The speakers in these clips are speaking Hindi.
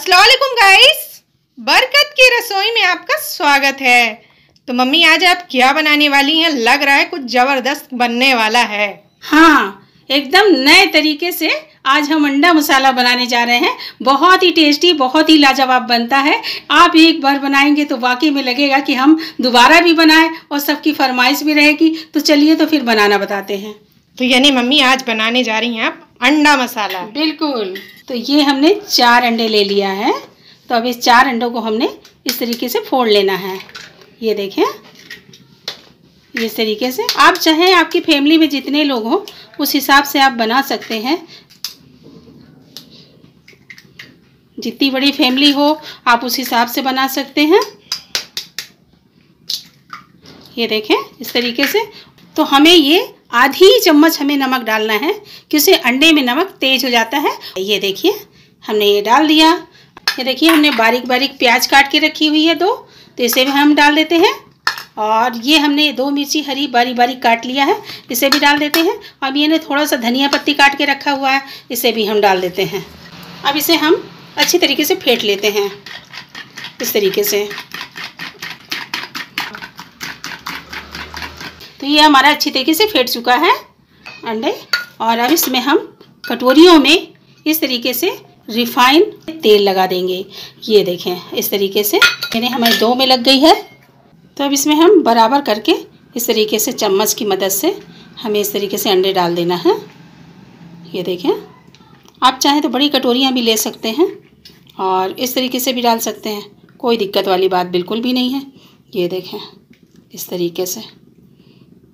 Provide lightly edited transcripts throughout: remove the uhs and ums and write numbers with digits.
अस्सलाम वालेकुम गाइस, बरकत की रसोई में आपका स्वागत है। तो मम्मी आज आप क्या बनाने वाली हैं? लग रहा है कुछ जबरदस्त बनने वाला है। हाँ, एकदम नए तरीके से आज हम अंडा मसाला बनाने जा रहे हैं। बहुत ही टेस्टी, बहुत ही लाजवाब बनता है। आप एक बार बनाएंगे तो वाकई में लगेगा कि हम दोबारा भी बनाएं और सबकी फरमाइश भी रहेगी। तो चलिए तो फिर बनाना बताते हैं। तो यानी मम्मी आज बनाने जा रही हैं आप अंडा मसाला? बिल्कुल। तो ये हमने 4 अंडे ले लिया है। तो अब इस 4 अंडों को हमने इस तरीके से फोड़ लेना है। ये देखें, इस तरीके से। आप चाहें आपकी फैमिली में जितने लोग हों उस हिसाब से आप बना सकते हैं। जितनी बड़ी फैमिली हो आप उस हिसाब से बना सकते हैं। ये देखें इस तरीके से। तो हमें ये आधी चम्मच हमें नमक डालना है क्योंकि अंडे में नमक तेज हो जाता है। ये देखिए हमने ये डाल दिया। ये देखिए हमने बारीक बारीक प्याज काट के रखी हुई है 2, तो इसे भी हम डाल देते हैं। और ये हमने 2 मिर्ची हरी बारीक बारीक काट लिया है, इसे भी डाल देते हैं। अब ये थोड़ा सा धनिया पत्ती काट के रखा हुआ है, इसे भी हम डाल देते हैं। अब इसे हम अच्छी तरीके से फेंट लेते हैं इस तरीके से। तो ये हमारा अच्छी तरीके से फेंट चुका है अंडे। और अब इसमें हम कटोरियों में इस तरीके से रिफाइंड तेल लगा देंगे। ये देखें इस तरीके से यानी हमारे 2 में लग गई है। तो अब इसमें हम बराबर करके इस तरीके से चम्मच की मदद से हमें इस तरीके से अंडे डाल देना है। ये देखें, आप चाहें तो बड़ी कटोरियाँ भी ले सकते हैं और इस तरीके से भी डाल सकते हैं, कोई दिक्कत वाली बात बिल्कुल भी नहीं है। ये देखें इस तरीके से।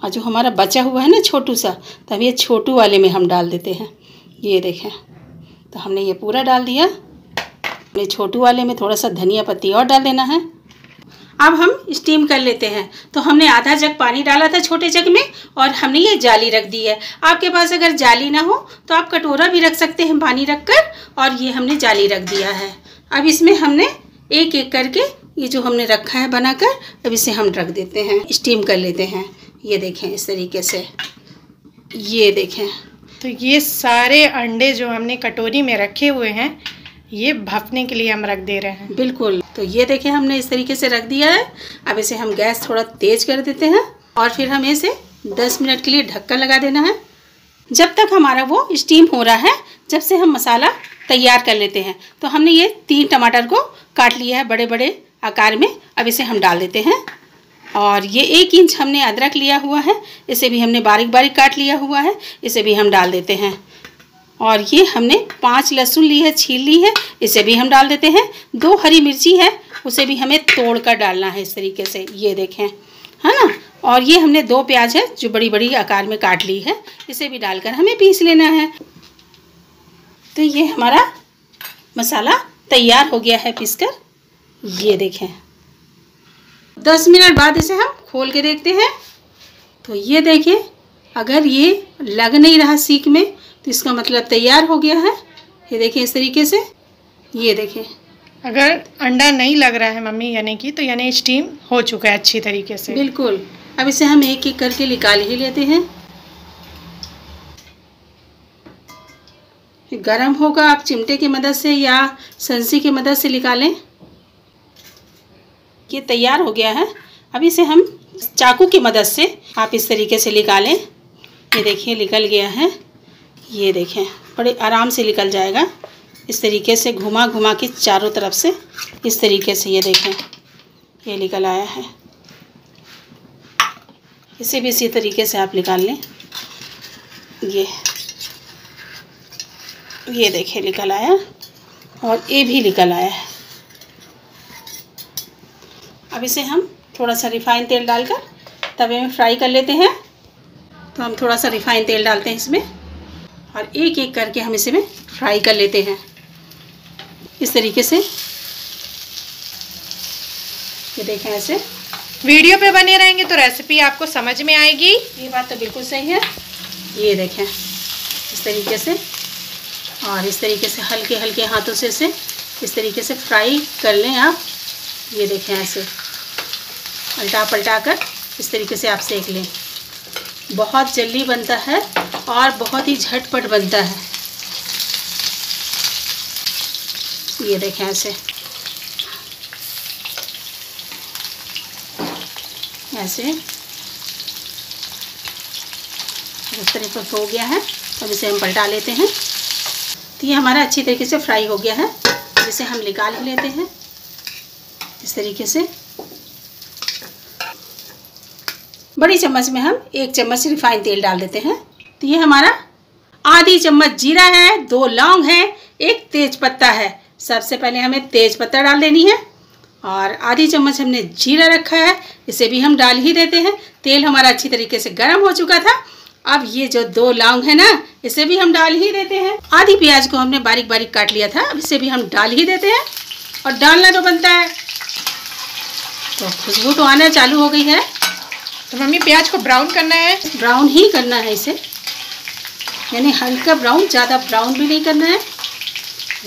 और जो हमारा बचा हुआ है ना छोटू सा, तब ये छोटू वाले में हम डाल देते हैं। ये देखें, तो हमने ये पूरा डाल दिया। ये छोटू वाले में थोड़ा सा धनिया पत्ती और डाल देना है। अब हम स्टीम कर लेते हैं। तो हमने आधा जग पानी डाला था छोटे जग में और हमने ये जाली रख दी है। आपके पास अगर जाली ना हो तो आप कटोरा भी रख सकते हैं पानी रख कर, और ये हमने जाली रख दिया है। अब इसमें हमने एक एक करके ये जो हमने रखा है बनाकर, अब इसे हम रख देते हैं, स्टीम कर लेते हैं। ये देखें इस तरीके से। ये देखें, तो ये सारे अंडे जो हमने कटोरी में रखे हुए हैं ये भपने के लिए हम रख दे रहे हैं। बिल्कुल। तो ये देखें हमने इस तरीके से रख दिया है। अब इसे हम गैस थोड़ा तेज कर देते हैं और फिर हमें इसे 10 मिनट के लिए ढक्कन लगा देना है, जब तक हमारा वो स्टीम हो रहा है, जब से हम मसाला तैयार कर लेते हैं। तो हमने ये 3 टमाटर को काट लिया है बड़े बड़े आकार में। अब इसे हम डाल देते हैं। और ये 1 इंच हमने अदरक लिया हुआ है, इसे भी हमने बारीक बारीक काट लिया हुआ है, इसे भी हम डाल देते हैं। और ये हमने 5 लहसुन ली है, छील ली है, इसे भी हम डाल देते हैं। 2 हरी मिर्ची है, उसे भी हमें तोड़ कर डालना है इस तरीके से। ये देखें, है ना। और ये हमने 2 प्याज है जो बड़ी बड़ी आकार में काट ली है, इसे भी डालकर हमें पीस लेना है। तो ये हमारा मसाला तैयार हो गया है पीसकर। ये देखें, 10 मिनट बाद इसे हम खोल के देखते हैं। तो ये देखें, अगर ये लग नहीं रहा सीख में तो इसका मतलब तैयार हो गया है। ये देखें इस तरीके से। ये देखें, अगर अंडा नहीं लग रहा है मम्मी यानी कि, तो यानी स्टीम हो चुका है अच्छी तरीके से। बिल्कुल। अब इसे हम एक एक करके निकाल ही लेते हैं। गरम होगा, आप चिमटे की मदद से या संसी की मदद से निकालें। ये तैयार हो गया है। अब इसे हम चाकू की मदद से आप इस तरीके से निकालें। ये देखिए निकल गया है। ये देखें, बड़े आराम से निकल जाएगा। इस तरीके से घुमा घुमा के चारों तरफ से इस तरीके से। ये देखें, ये निकल आया है। इसे भी इसी तरीके से आप निकाल लें। ये देखें निकल आया, और ये भी निकल आया है। अब इसे हम थोड़ा सा रिफाइन तेल डालकर तवे में फ्राई कर लेते हैं। तो हम थोड़ा सा रिफाइन तेल डालते हैं इसमें और एक एक करके हम इसे में फ्राई कर लेते हैं इस तरीके से। ये देखें, ऐसे वीडियो पे बने रहेंगे तो रेसिपी आपको समझ में आएगी। ये बात तो बिल्कुल सही है। ये देखें इस तरीके से, और इस तरीके से हल्के हल्के हाथों से इसे इस तरीके से फ्राई कर लें आप। ये देखें, ऐसे उल्टा पलटा कर इस तरीके से आप सेक लें। बहुत जल्दी बनता है और बहुत ही झटपट बनता है। ये देखें ऐसे ऐसे इस तरीके से हो गया है। तो इसे हम पलटा लेते हैं। तो ये हमारा अच्छी तरीके से फ्राई हो गया है। इसे हम निकाल ही लेते हैं इस तरीके से। बड़ी चम्मच में हम 1 चम्मच रिफाइंड तेल डाल देते हैं। तो ये हमारा आधी चम्मच जीरा है, 2 लौंग है, 1 तेज पत्ता है। सबसे पहले हमें तेज पत्ता डाल देनी है और आधी चम्मच हमने जीरा रखा है, इसे भी हम डाल ही देते हैं। तेल हमारा अच्छी तरीके से गर्म हो चुका था। अब ये जो 2 लौंग है ना, इसे भी हम डाल ही देते हैं। आधी प्याज को हमने बारीक बारीक काट लिया था, अब इसे भी हम डाल ही देते हैं। और डालना तो बनता है। तो खुशबू तो आना चालू हो गई है। तो मम्मी प्याज को ब्राउन करना है? ब्राउन ही करना है इसे, यानी हल्का ब्राउन, ज़्यादा ब्राउन भी नहीं करना है।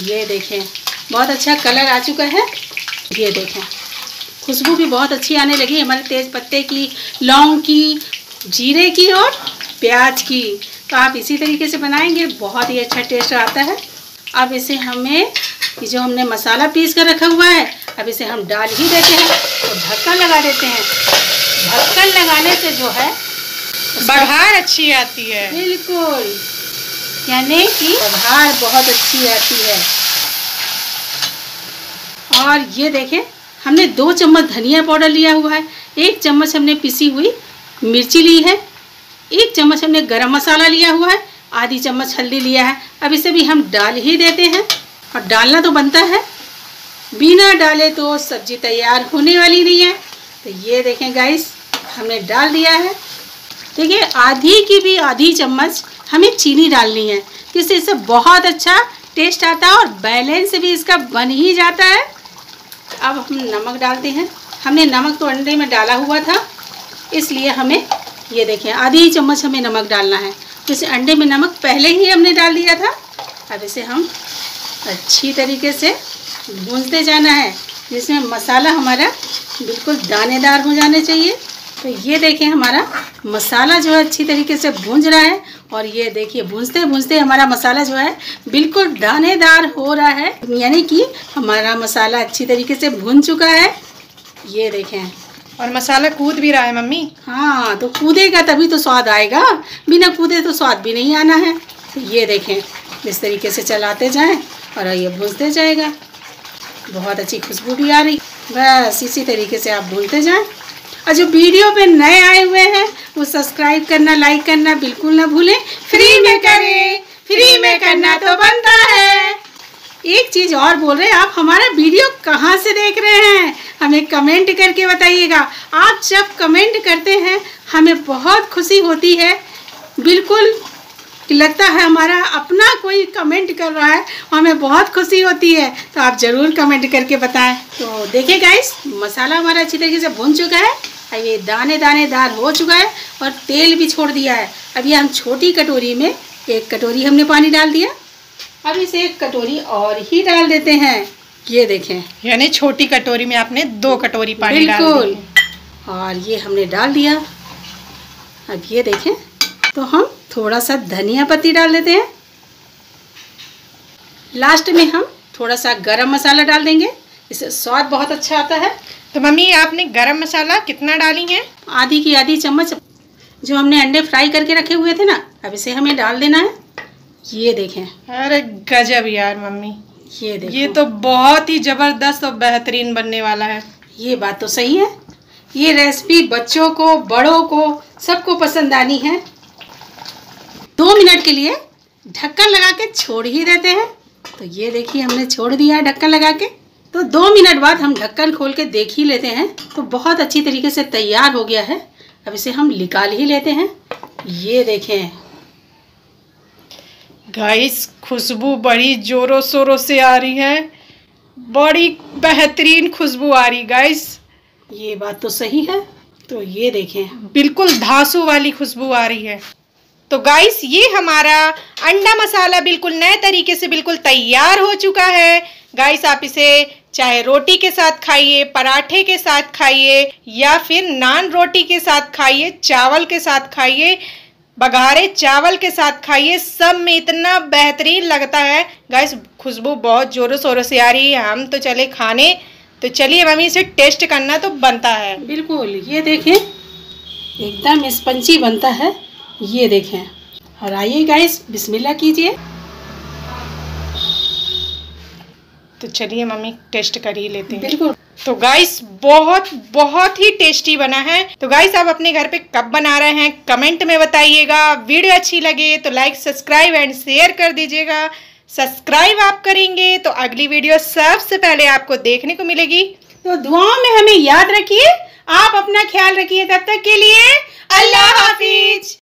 ये देखें बहुत अच्छा कलर आ चुका है। ये देखें खुशबू भी बहुत अच्छी आने लगी हमारे तेज पत्ते की, लौंग की, जीरे की और प्याज की। तो आप इसी तरीके से बनाएंगे, बहुत ही अच्छा टेस्ट आता है। अब इसे हमें ये जो हमने मसाला पीस कर रखा हुआ है, अब इसे हम डाल ही देते हैं और ढक्कन लगा देते हैं। ढक्कन लगाने से जो है बघार अच्छी आती है। बिल्कुल, यानी कि बघार बहुत अच्छी आती है। और ये देखें हमने 2 चम्मच धनिया पाउडर लिया हुआ है, 1 चम्मच हमने पिसी हुई मिर्ची ली है, 1 चम्मच हमने गरम मसाला लिया हुआ है, आधी चम्मच हल्दी लिया है। अब इसे भी हम डाल ही देते हैं और डालना तो बनता है, बिना डाले तो सब्जी तैयार होने वाली नहीं है। तो ये देखें गाइस हमने डाल दिया है। देखिए आधी की भी आधी चम्मच हमें चीनी डालनी है, जिससे इससे बहुत अच्छा टेस्ट आता है और बैलेंस भी इसका बन ही जाता है। अब हम नमक डालते हैं। हमने नमक तो अंडे में डाला हुआ था, इसलिए हमें ये देखें आधी चम्मच हमें नमक डालना है। तो इसे अंडे में नमक पहले ही हमने डाल दिया था। अब इसे हम अच्छी तरीके से भूनते जाना है, जिसमें मसाला हमारा बिल्कुल दानेदार हो जाने चाहिए। तो ये देखें हमारा मसाला जो है अच्छी तरीके से भूंज रहा है। और ये देखिए भूंजते भूंजते हमारा मसाला जो है बिल्कुल दानेदार हो रहा है, यानी कि हमारा मसाला अच्छी तरीके से भून चुका है। ये देखें और मसाला कूद भी रहा है मम्मी। हाँ, तो कूदेगा तभी तो स्वाद आएगा, बिना कूदे तो स्वाद भी नहीं आना है। तो ये देखें इस तरीके से चलाते जाएं और ये भूनते जाएगा। बहुत अच्छी खुशबू भी आ रही। बस इसी तरीके से आप भूनते जाएं। और जो वीडियो पे नए आए हुए हैं वो सब्सक्राइब करना, लाइक करना बिल्कुल ना भूलें। फ्री में करें, फ्री में करना तो बनता है। एक चीज़ और बोल रहे हैं, आप हमारा वीडियो कहाँ से देख रहे हैं हमें कमेंट करके बताइएगा। आप जब कमेंट करते हैं हमें बहुत खुशी होती है, बिल्कुल लगता है हमारा अपना कोई कमेंट कर रहा है, हमें बहुत खुशी होती है। तो आप ज़रूर कमेंट करके बताएं। तो देखिए गाइस मसाला हमारा अच्छी तरीके से भुन चुका है, ये दाने दानेदार हो चुका है और तेल भी छोड़ दिया है। अब ये हम छोटी कटोरी में 1 कटोरी हमने पानी डाल दिया। अब इसे 1 कटोरी और ही डाल देते हैं। ये देखें यानी छोटी कटोरी में आपने 2 कटोरी पानी डाल दिया। बिल्कुल, और ये हमने डाल दिया। अब ये देखें तो हम थोड़ा सा धनिया पत्ती डाल देते हैं। लास्ट में हम थोड़ा सा गरम मसाला डाल देंगे, इससे स्वाद बहुत अच्छा आता है। तो मम्मी आपने गरम मसाला कितना डाली है? आधी की आधी चम्मच जो हमने अंडे फ्राई करके रखे हुए थे ना, अब इसे हमें डाल देना है। ये देखें, अरे गजब यार मम्मी, ये देखें, ये तो बहुत ही जबरदस्त और बेहतरीन बनने वाला है। ये बात तो सही है। ये रेसिपी बच्चों को, बड़ों को, सबको पसंद आनी है। 2 मिनट के लिए ढक्कन लगा के छोड़ ही देते हैं। तो ये देखिए हमने छोड़ दिया है ढक्कन लगा के। तो 2 मिनट बाद हम ढक्कन खोल के देख ही लेते हैं। तो बहुत अच्छी तरीके से तैयार हो गया है। अब इसे हम निकाल ही लेते हैं। ये देखें गाइस खुशबू बड़ी जोरों शोरों से आ रही है, बड़ी बेहतरीन खुशबू आ रही गाइस। ये बात तो सही है। तो ये देखें बिल्कुल धांसू वाली खुशबू आ रही है। तो गाइस ये हमारा अंडा मसाला बिल्कुल नए तरीके से बिल्कुल तैयार हो चुका है। गाइस आप इसे चाहे रोटी के साथ खाइए, पराठे के साथ खाइए या फिर नान रोटी के साथ खाइए, चावल के साथ खाइए, बघारे चावल के साथ खाइए, सब में इतना बेहतरीन लगता है। गाइस खुशबू बहुत जोरों शोरों से आ रही है, हम तो चले खाने। तो चलिए मम्मी, इसे टेस्ट करना तो बनता है। बिल्कुल, ये देखें एकदम स्पंजी बनता है, ये देखें। और आइए गाइस बिस्मिल्लाह कीजिए। तो चलिए मम्मी टेस्ट कर ही लेते हैं। बिल्कुल। तो गाइस बहुत बहुत ही टेस्टी बना है। तो गाइस आप अपने घर पे कब बना रहे हैं कमेंट में बताइएगा। वीडियो अच्छी लगे तो लाइक सब्सक्राइब एंड शेयर कर दीजिएगा। सब्सक्राइब आप करेंगे तो अगली वीडियो सबसे पहले आपको देखने को मिलेगी। तो दुआओं में हमें याद रखिए। आप अपना ख्याल रखिए। तब तक के लिए अल्लाह हाफिज।